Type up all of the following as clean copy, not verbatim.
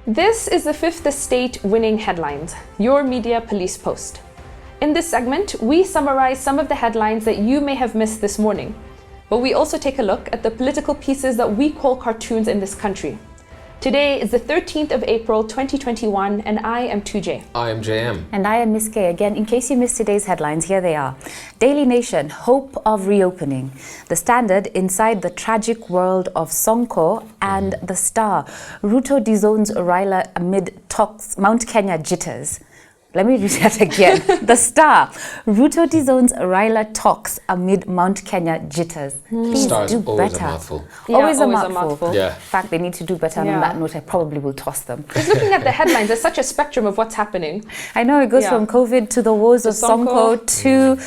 This is the Fifth Estate Winning Headlines, your media police post. In this segment, we summarize some of the headlines that you may have missed this morning, but we also take a look at the political pieces that we call cartoons in this country. Today is the 13th of April 2021, and I am 2J. I am JM. And I am Miss K. Again, in case you missed today's headlines, here they are. Daily Nation, hope of reopening. The Standard, inside the tragic world of Sonko. And The Star, Ruto disowns Raila amid talks, Mount Kenya jitters. Let me read that again. The Star, Ruto disowns Raila talks amid Mount Kenya jitters. Please Star is do always better. a mouthful. Yeah, always a always a mouthful. mouthful. Yeah. In fact, they need to do better. And Yeah. on that note, I probably will toss them. Just looking at the headlines, there's such a spectrum of what's happening. I know it goes Yeah. from COVID to the wars of Sonko. Sonko to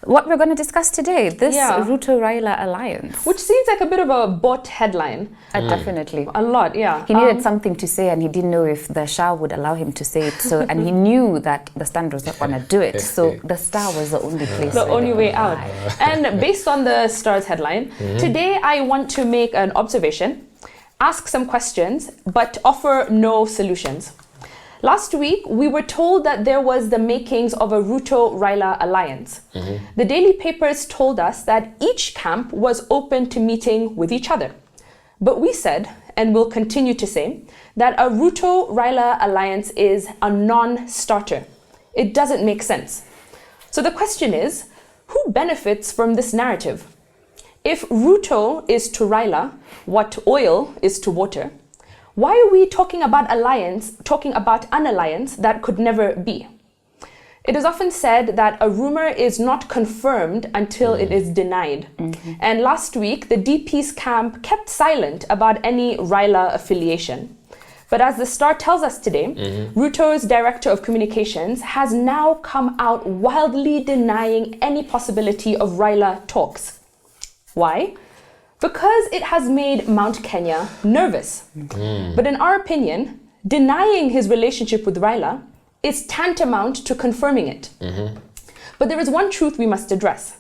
what we're going to discuss today, this Yeah. Ruto-Raila alliance. Which seems like a bit of a bought headline. Definitely. A lot, yeah. He needed something to say and he didn't know if the Shah would allow him to say it. So, and he knew that the Standard was not going to do it. So the Star was the only place. The where only they way could out. lie. And based on the Star's headline, today I want to make an observation, ask some questions, but offer no solutions. Last week, we were told that there was the makings of a Ruto-Raila alliance. The daily papers told us that each camp was open to meeting with each other. But we said, and will continue to say, that a Ruto-Raila alliance is a non-starter. It doesn't make sense. So the question is, who benefits from this narrative? If Ruto is to Raila what oil is to water, why are we talking about an alliance that could never be? It is often said that a rumor is not confirmed until it is denied. And last week, the DP's camp kept silent about any Raila affiliation. But as the Star tells us today, Ruto's director of communications has now come out wildly denying any possibility of Raila talks. Why? Because it has made Mount Kenya nervous. But in our opinion, denying his relationship with Raila is tantamount to confirming it. But there is one truth we must address.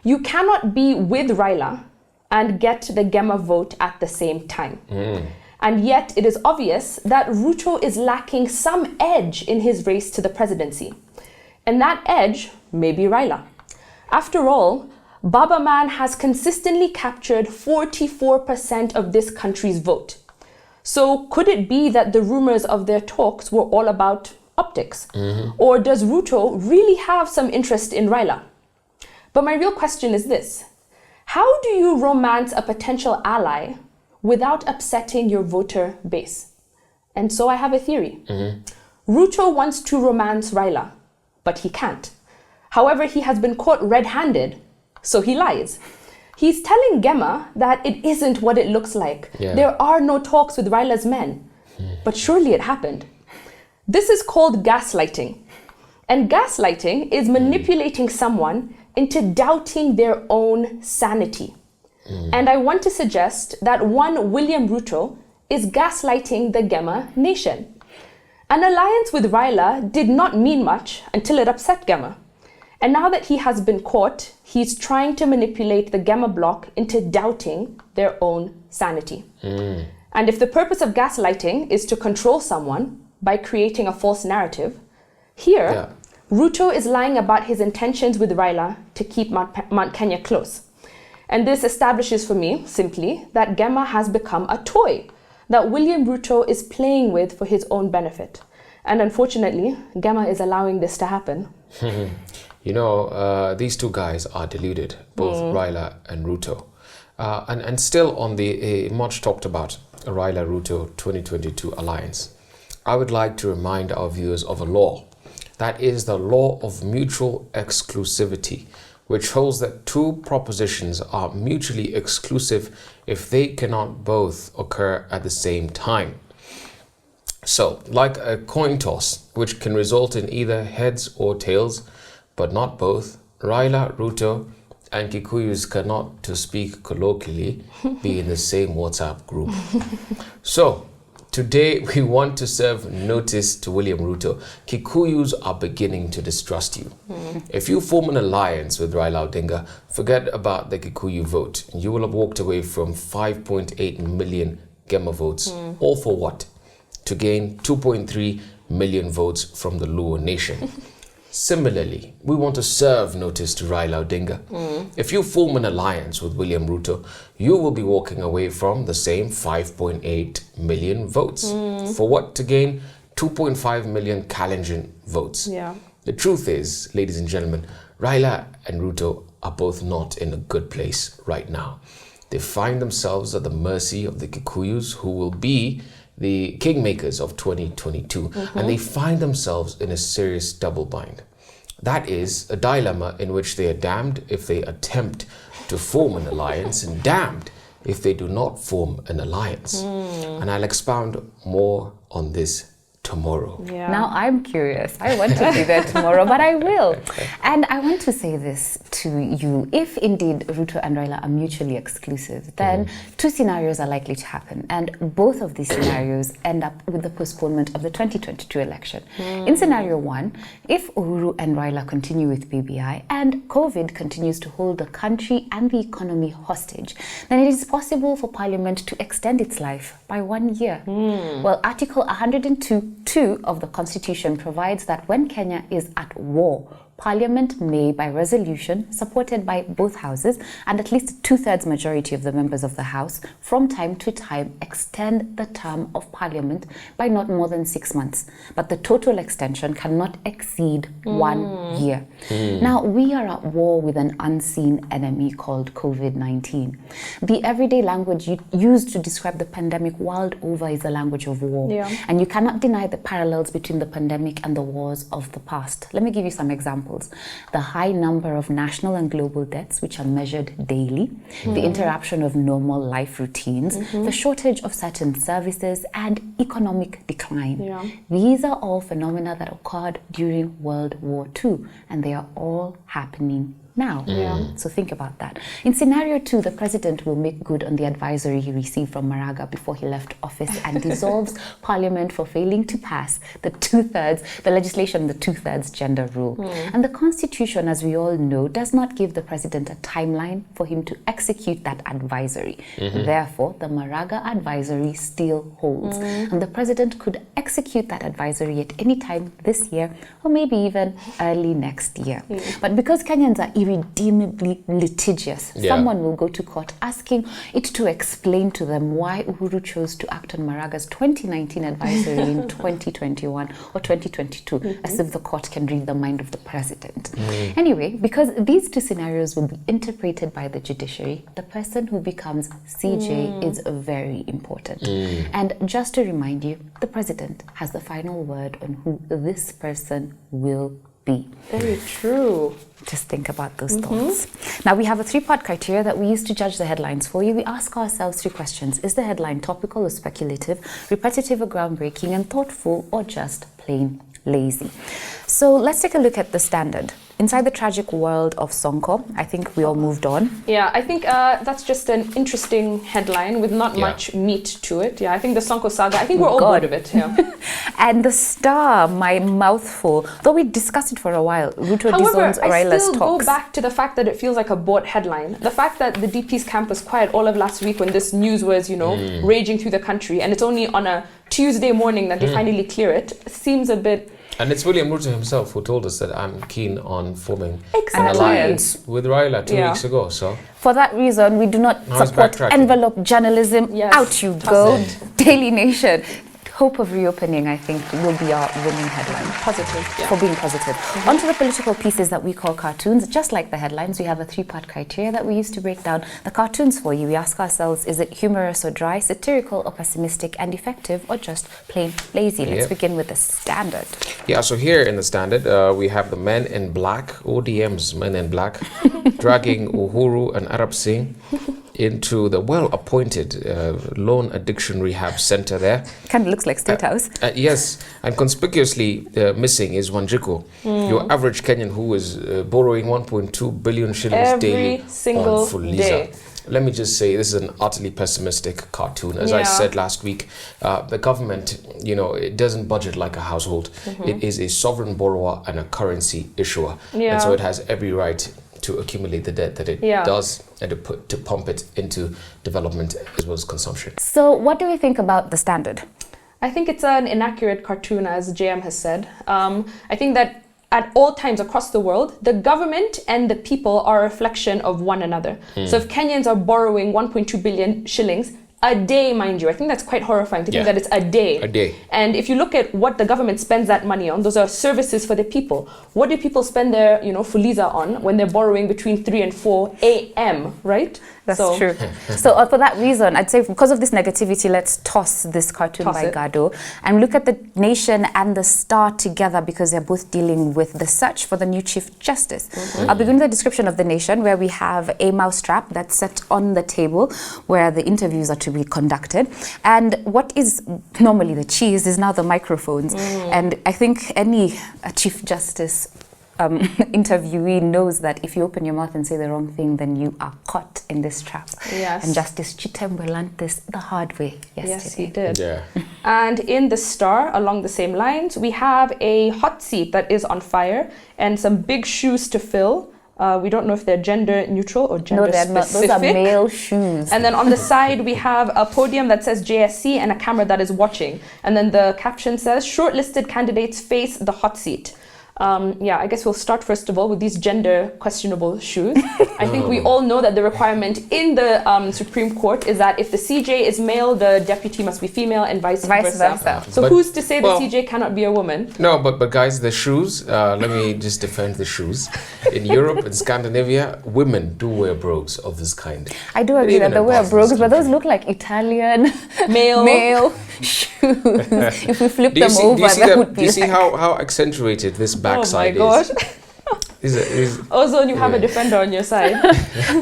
You cannot be with Raila and get the Gema vote at the same time. And yet it is obvious that Ruto is lacking some edge in his race to the presidency. And that edge may be Raila. After all, Baba Man has consistently captured 44% of this country's vote. So could it be that the rumors of their talks were all about optics? Or does Ruto really have some interest in Raila? But my real question is this. How do you romance a potential ally without upsetting your voter base? And so I have a theory. Ruto wants to romance Raila, but he can't. However, he has been caught red-handed, so he lies. He's telling Gema that it isn't what it looks like. There are no talks with Raila's men. But surely it happened. This is called gaslighting. And gaslighting is manipulating someone into doubting their own sanity. And I want to suggest that one William Ruto is gaslighting the Gema nation. An alliance with Raila did not mean much until it upset Gema. And now that he has been caught, he's trying to manipulate the Gema bloc into doubting their own sanity. And if the purpose of gaslighting is to control someone by creating a false narrative, here, Ruto is lying about his intentions with Raila to keep Mount Kenya close. And this establishes for me, simply, that Gema has become a toy that William Ruto is playing with for his own benefit. And unfortunately, Gema is allowing this to happen. You know, these two guys are deluded, both Raila and Ruto. And still on the much talked about Raila-Ruto 2022 alliance, I would like to remind our viewers of a law. That is the law of mutual exclusivity, which holds that two propositions are mutually exclusive if they cannot both occur at the same time. So, like a coin toss, which can result in either heads or tails, but not both, Raila, Ruto, and Kikuyus cannot, to speak colloquially, be in the same WhatsApp group. So, today we want to serve notice to William Ruto. Kikuyus are beginning to distrust you. If you form an alliance with Raila Odinga, forget about the Kikuyu vote. You will have walked away from 5.8 million Gema votes. All for what? to gain 2.3 million votes from the Luo nation. Similarly, we want to serve notice to Raila Odinga. If you form an alliance with William Ruto, you will be walking away from the same 5.8 million votes. For what? To gain 2.5 million Kalenjin votes. Yeah. The truth is, ladies and gentlemen, Raila and Ruto are both not in a good place right now. They find themselves at the mercy of the Kikuyus, who will be the kingmakers of 2022, and they find themselves in a serious double bind. That is a dilemma in which they are damned if they attempt to form an alliance and damned if they do not form an alliance. And I'll expound more on this tomorrow. Yeah. Now I'm curious. I want to be there tomorrow, but I will. And I want to say this to you. If indeed Ruto and Raila are mutually exclusive, then two scenarios are likely to happen. And both of these scenarios end up with the postponement of the 2022 election. In scenario one, if Uhuru and Raila continue with BBI and COVID continues to hold the country and the economy hostage, then it is possible for Parliament to extend its life by 1 year. Well, Article 102.2 of the Constitution provides that when Kenya is at war, Parliament may, by resolution, supported by both houses and at least 2/3 majority of the members of the House, from time to time extend the term of Parliament by not more than 6 months. But the total extension cannot exceed 1 year. Now, we are at war with an unseen enemy called COVID-19. The everyday language used to describe the pandemic world over is a language of war. Yeah. And you cannot deny the parallels between the pandemic and the wars of the past. Let me give you some examples. The high number of national and global deaths, which are measured daily, the interruption of normal life routines, the shortage of certain services, and economic decline. Yeah. These are all phenomena that occurred during World War II, and they are all happening now. So think about that. In scenario 2, the president will make good on the advisory he received from Maraga before he left office and dissolves Parliament for failing to pass the legislation, the 2/3 gender rule. And the Constitution, as we all know, does not give the president a timeline for him to execute that advisory. Therefore, the Maraga advisory still holds. And the president could execute that advisory at any time this year or maybe even early next year. But because Kenyans are irredeemably litigious, someone will go to court asking it to explain to them why Uhuru chose to act on Maraga's 2019 advisory in 2021 or 2022, as if the court can read the mind of the president. Anyway, because these two scenarios will be interpreted by the judiciary, the person who becomes CJ is very important. And just to remind you, the president has the final word on who this person will be. Very true. Just think about those thoughts. Now, we have a 3-part criteria that we use to judge the headlines for you. We ask ourselves 3 questions. Is the headline topical or speculative, repetitive or groundbreaking, and thoughtful, or just plain lazy? So let's take a look at the Standard. Inside the tragic world of Sonko, I think we all moved on. Yeah, I think that's just an interesting headline with not much meat to it. Yeah, I think the Sonko saga, I think we're all bored of it. Yeah. And the Star, my mouthful. Though we discussed it for a while, Ruto However, disowns I Raila's still talks. go back to the fact that it feels like a bought headline. The fact that the DP's camp was quiet all of last week when this news was, raging through the country, and it's only on a Tuesday morning that they finally clear it, seems a bit... And it's William Ruto himself who told us that I'm keen on forming Exactly. an alliance with Raila 2 weeks ago. So For that reason, we do not Now he's support backtracking. envelope journalism. Yes, Out you toss go. it. Daily Nation. Hope of reopening, I think, will be our winning headline. Positive, yeah. For being positive. On to the political pieces that we call cartoons. Just like the headlines, we have a 3-part criteria that we use to break down the cartoons for you. We ask ourselves, is it humorous or dry, satirical or pessimistic, and effective, or just plain lazy? Let's begin with the Standard. yeah, so here in the Standard, we have the Men in Black, ODM's Men in Black, dragging Uhuru and Arab Singh into the well-appointed loan addiction rehab center there. Kind of looks like State House. Yes, and conspicuously missing is Wanjiku, your average Kenyan who is borrowing 1.2 billion shillings Every daily single on Fuliza. day. Let me just say, this is an utterly pessimistic cartoon. As I said last week, the government, it doesn't budget like a household. It is a sovereign borrower and a currency issuer. And so it has every right to accumulate the debt that it does and to pump it into development as well as consumption. So what do we think about the Standard? I think it's an inaccurate cartoon, as JM has said. I think that at all times across the world, the government and the people are a reflection of one another. So if Kenyans are borrowing 1.2 billion shillings a day, mind you, I think that's quite horrifying to think that it's a day. A day. And if you look at what the government spends that money on, those are services for the people. What do people spend their, fuliza on when they're borrowing between 3 and 4 a.m., right? That's true. So for that reason, I'd say because of this negativity, let's toss this cartoon by Gado and look at the Nation and the Star together because they're both dealing with the search for the new Chief Justice. I'll begin with the description of the Nation, where we have a mousetrap that's set on the table where the interviews are to be conducted. And what is normally the cheese is now the microphones. And I think any Chief Justice interviewee knows that if you open your mouth and say the wrong thing, then you are caught in this trap. Yes. And Justice Chitembe learned this the hard way yesterday. Yes, he did. Yeah. And in the Star, along the same lines, we have a hot seat that is on fire and some big shoes to fill. We don't know if they're gender neutral or gender specific. Those are male shoes. And then on the side, we have a podium that says JSC and a camera that is watching. And then the caption says, shortlisted candidates face the hot seat. I guess we'll start first of all with these gender questionable shoes. I think we all know that the requirement in the Supreme Court is that if the CJ is male, the deputy must be female and vice versa. So but, who's to say the CJ cannot be a woman? No, but guys, the shoes, let me just defend the shoes. In Europe and Scandinavia, women do wear brogues of this kind. I do agree that they wear brogues, but those look like Italian male shoes. If we flip them over, that would be. Do you see how accentuated this backside is? Ozone, you have a defender on your side.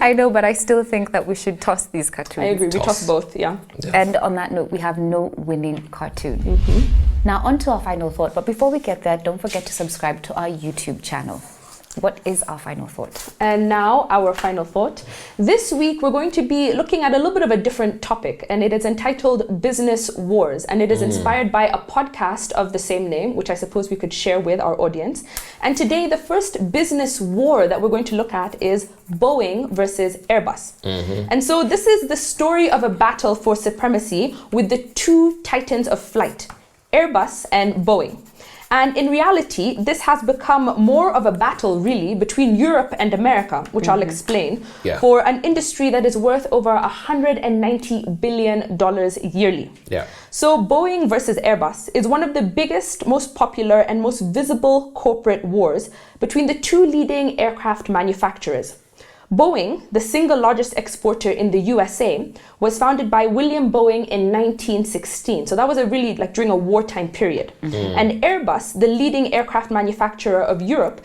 I know, but I still think that we should toss these cartoons. I agree, we toss both, yeah. And on that note, we have no winning cartoon. Now on to our final thought, but before we get there, don't forget to subscribe to our YouTube channel. What is our final thought? And now our final thought. This week we're going to be looking at a little bit of a different topic, and it is entitled Business Wars, and it is inspired by a podcast of the same name, which I suppose we could share with our audience. And today the first business war that we're going to look at is Boeing versus Airbus. And so this is the story of a battle for supremacy with the two titans of flight, Airbus and Boeing. And in reality, this has become more of a battle, really, between Europe and America, which I'll explain, for an industry that is worth over $190 billion yearly. So Boeing versus Airbus is one of the biggest, most popular, and most visible corporate wars between the two leading aircraft manufacturers. Boeing, the single largest exporter in the USA, was founded by William Boeing in 1916. So that was during a wartime period. And Airbus, the leading aircraft manufacturer of Europe,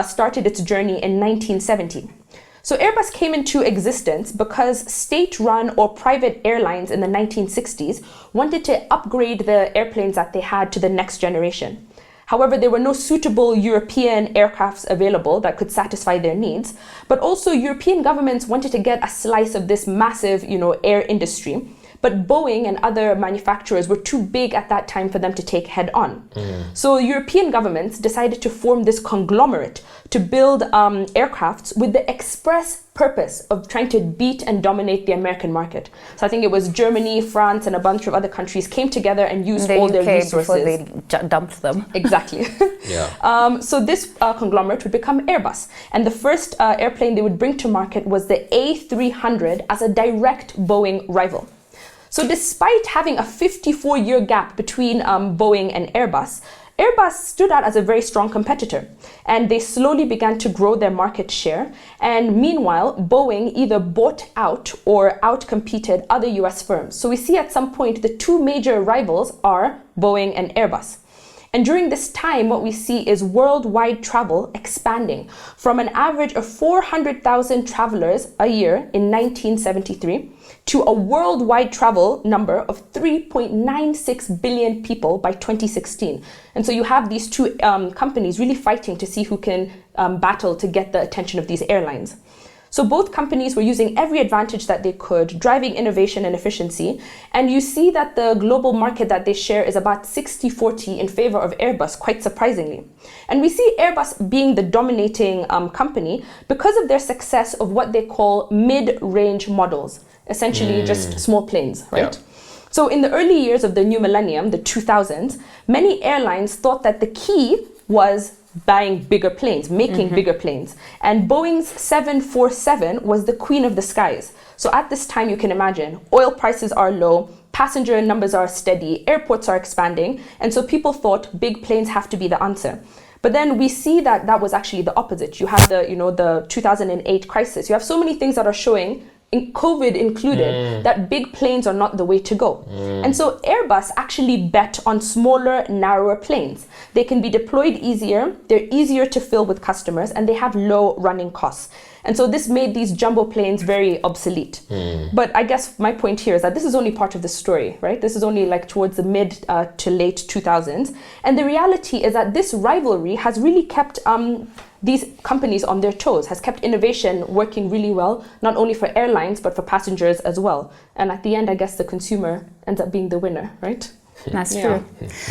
started its journey in 1970. So Airbus came into existence because state-run or private airlines in the 1960s wanted to upgrade the airplanes that they had to the next generation. However, there were no suitable European aircrafts available that could satisfy their needs, but also European governments wanted to get a slice of this massive, air industry. But Boeing and other manufacturers were too big at that time for them to take head on. So European governments decided to form this conglomerate to build aircrafts with the express purpose of trying to beat and dominate the American market. So I think it was Germany, France, and a bunch of other countries came together and used all their resources. Before they dumped them. Exactly. So this conglomerate would become Airbus. And the first airplane they would bring to market was the A300 as a direct Boeing rival. So despite having a 54-year gap between Boeing and Airbus, Airbus stood out as a very strong competitor, and they slowly began to grow their market share. And meanwhile, Boeing either bought out or outcompeted other US firms. So we see at some point the two major rivals are Boeing and Airbus. And during this time, what we see is worldwide travel expanding from an average of 400,000 travelers a year in 1973 to a worldwide travel number of 3.96 billion people by 2016. And so you have these two companies really fighting to see who can battle to get the attention of these airlines. So both companies were using every advantage that they could, driving innovation and efficiency. And you see that the global market that they share is about 60-40 in favor of Airbus, quite surprisingly. And we see Airbus being the dominating company because of their success of what they call mid-range models, essentially just small planes, right? So in the early years of the new millennium, the 2000s, many airlines thought that the key was buying bigger planes, making bigger planes. And Boeing's 747 was the queen of the skies. So at this time, you can imagine, oil prices are low, passenger numbers are steady, airports are expanding, and so people thought big planes have to be the answer. But then we see that that was actually the opposite. You have the 2008 crisis. You have so many things that are showing, COVID included, that big planes are not the way to go. And so Airbus actually bet on smaller, narrower planes. They can be deployed easier, they're easier to fill with customers, and they have low running costs. And so this made these jumbo planes very obsolete. But I guess my point here is that this is only part of the story, right? This is only like towards the mid to late 2000s. And the reality is that this rivalry has really kept these companies on their toes, has kept innovation working really well, not only for airlines, but for passengers as well. And at the end, I guess the consumer ends up being the winner, right? That's true.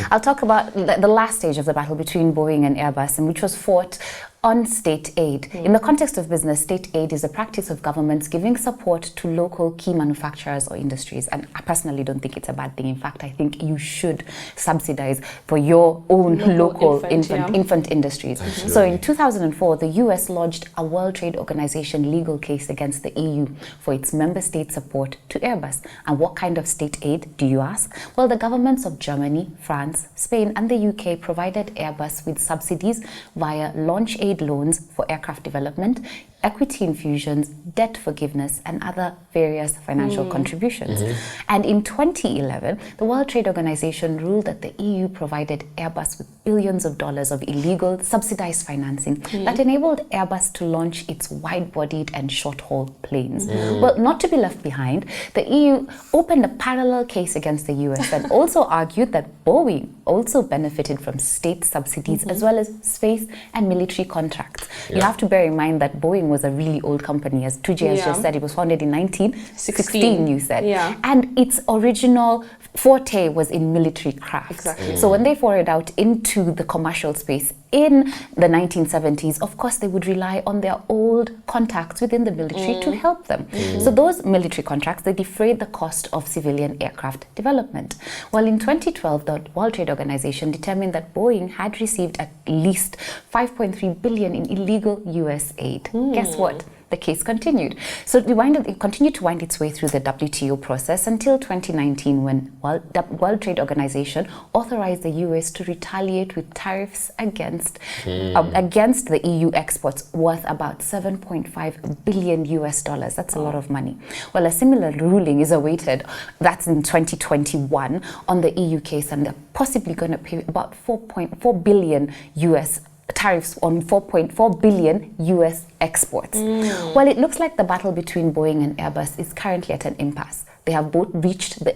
I'll talk about the last stage of the battle between Boeing and Airbus, and which was fought on state aid. In the context of business, state aid is a practice of governments giving support to local key manufacturers or industries. And I personally don't think it's a bad thing. In fact, I think you should subsidize for your own local infant industries. Absolutely. So in 2004, the US lodged a World Trade Organization legal case against the EU for its member state support to Airbus. And what kind of state aid, do you ask? Well, the governments of Germany, France, Spain, and the UK provided Airbus with subsidies via launch aid loans for aircraft development, equity infusions, debt forgiveness, and other various financial contributions. And in 2011, the World Trade Organization ruled that the EU provided Airbus with billions of dollars of illegal subsidized financing that enabled Airbus to launch its wide-bodied and short-haul planes. Well, not to be left behind, the EU opened a parallel case against the US and also argued that Boeing also benefited from state subsidies as well as space and military contracts. You have to bear in mind that Boeing was a really old company, as Tuji has just said. It was founded in 1916, you said. And its original forte was in military craft. Exactly. So when they forayed out into the commercial space in the 1970s, of course, they would rely on their old contacts within the military to help them. So those military contracts, they defrayed the cost of civilian aircraft development. Well, in 2012, the World Trade Organization determined that Boeing had received at least $5.3 billion in illegal US aid. Guess what? The case continued. So it continued to wind its way through the WTO process until 2019, when the World Trade Organization authorized the US to retaliate with tariffs against the EU exports worth about $7.5 billion US. That's a lot of money. Well, a similar ruling is awaited. That's in 2021 on the EU case, and they're possibly going to pay about $4.4 billion US tariffs on 4.4 billion US exports. Well, it looks like the battle between Boeing and Airbus is currently at an impasse. They have both reached the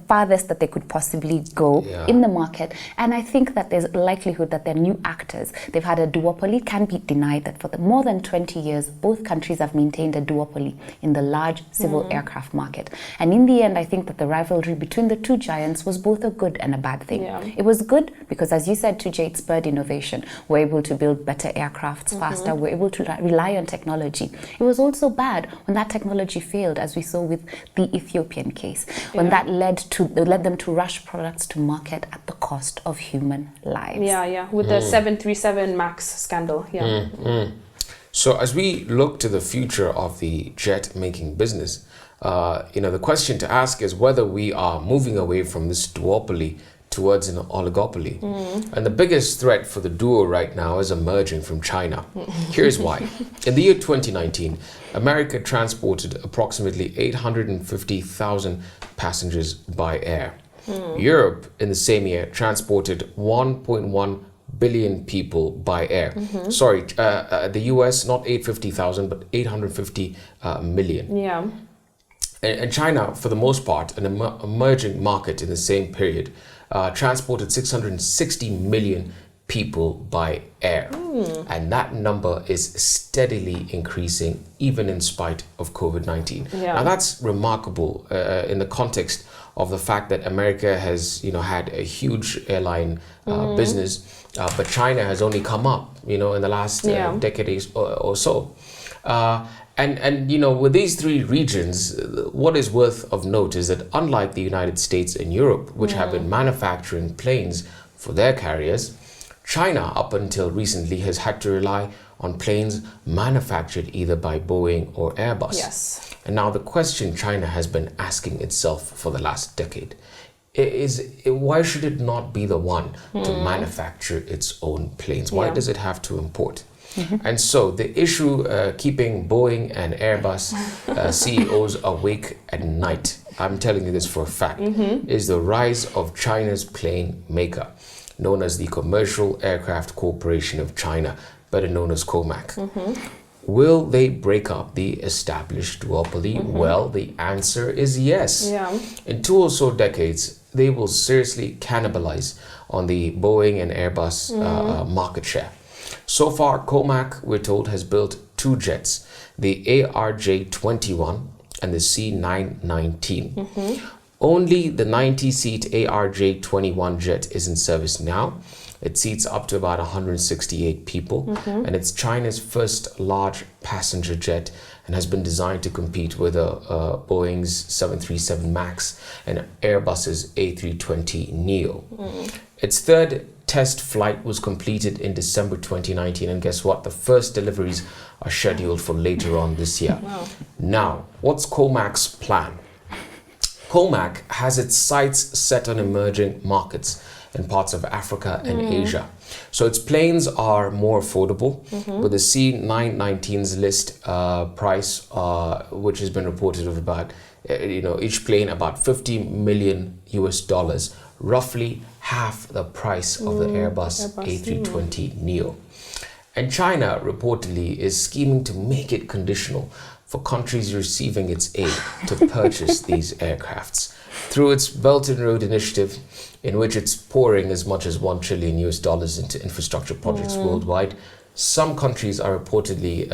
farthest that they could possibly go in the market, and I think that there's a likelihood that they're new actors. They've had a duopoly. It can't be denied that for more than 20 years, both countries have maintained a duopoly in the large civil aircraft market. And in the end, I think that the rivalry between the two giants was both a good and a bad thing. It was good because, as you said, Tujay, it spurred innovation. We're able to build better aircrafts faster. We're able to rely on technology. It was also bad when that technology failed, as we saw with the Ethiopian case, when that led them to rush products to market at the cost of human lives. With the 737 MAX scandal. So as we look to the future of the jet-making business, the question to ask is whether we are moving away from this duopoly towards an oligopoly. And the biggest threat for the duo right now is emerging from China. Here's why. In the year 2019, America transported approximately 850,000 passengers by air. Europe, in the same year, transported 1.1 billion people by air. Sorry, the US, not 850,000, but 850 million. And China, for the most part, an emerging market in the same period, transported 660 million people by air. And that number is steadily increasing, even in spite of COVID-19. Now that's remarkable in the context of the fact that America has, had a huge airline business, but China has only come up, in the last decade or so. And you know, with these three regions, what is worth of note is that unlike the United States and Europe, which have been manufacturing planes for their carriers, China, up until recently, has had to rely on planes manufactured either by Boeing or Airbus. Yes. And now the question China has been asking itself for the last decade is why should it not be the one to manufacture its own planes? Why does it have to import? And so the issue keeping Boeing and Airbus CEOs awake at night, I'm telling you this for a fact, is the rise of China's plane maker, known as the Commercial Aircraft Corporation of China, better known as COMAC. Will they break up the established duopoly? Well, the answer is yes. In 2 or so decades, they will seriously cannibalize on the Boeing and Airbus market share. So far, COMAC, we're told, has built 2 jets, the ARJ-21 and the C919. Only the 90-seat ARJ-21 jet is in service now. It seats up to about 168 people, and it's China's first large passenger jet and has been designed to compete with Boeing's 737 MAX and Airbus's A320neo. Its third test flight was completed in December 2019, and guess what? The first deliveries are scheduled for later on this year. Now, what's COMAC's plan? COMAC has its sights set on emerging markets in parts of Africa and Asia. So its planes are more affordable, with the C919's list price, which has been reported of about, each plane about $50 million US, roughly half the price of the Airbus A320neo. And China reportedly is scheming to make it conditional for countries receiving its aid to purchase these aircrafts through its Belt and Road Initiative, in which it's pouring as much as $1 trillion US into infrastructure projects worldwide. Some countries are reportedly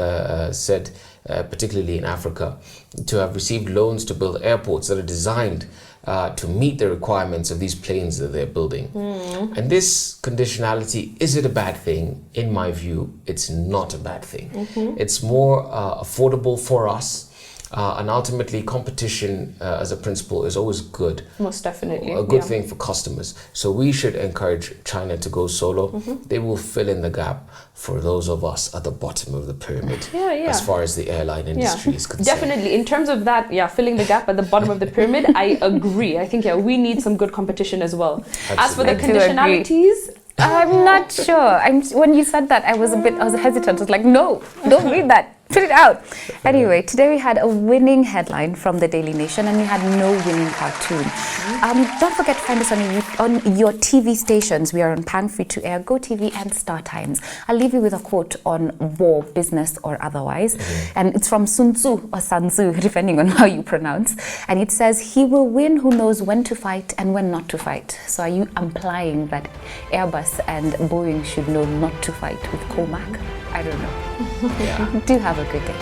said, particularly in Africa, to have received loans to build airports that are designed to meet the requirements of these planes that they're building. And this conditionality, is it a bad thing? In my view, it's not a bad thing. It's more affordable for us. And ultimately, competition as a principle is always good. Most definitely. A good thing for customers. So we should encourage China to go solo. They will fill in the gap for those of us at the bottom of the pyramid, as far as the airline industry is concerned. Definitely. In terms of that, filling the gap at the bottom of the pyramid, I agree. I think, we need some good competition as well. Absolutely. As for the conditionalities, I'm not sure. When you said that, I was hesitant. I was like, no, don't read that. Put it out. Anyway, today we had a winning headline from the Daily Nation, and we had no winning cartoon. Don't forget to find us on your TV stations. We are on Pan Free to Air, Go TV, and Star Times. I'll leave you with a quote on war, business, or otherwise. And it's from Sun Tzu or Sun Tzu, depending on how you pronounce. And it says, "He will win who knows when to fight and when not to fight." So are you implying that Airbus and Boeing should know not to fight with COMAC? I don't know. Do have a good day.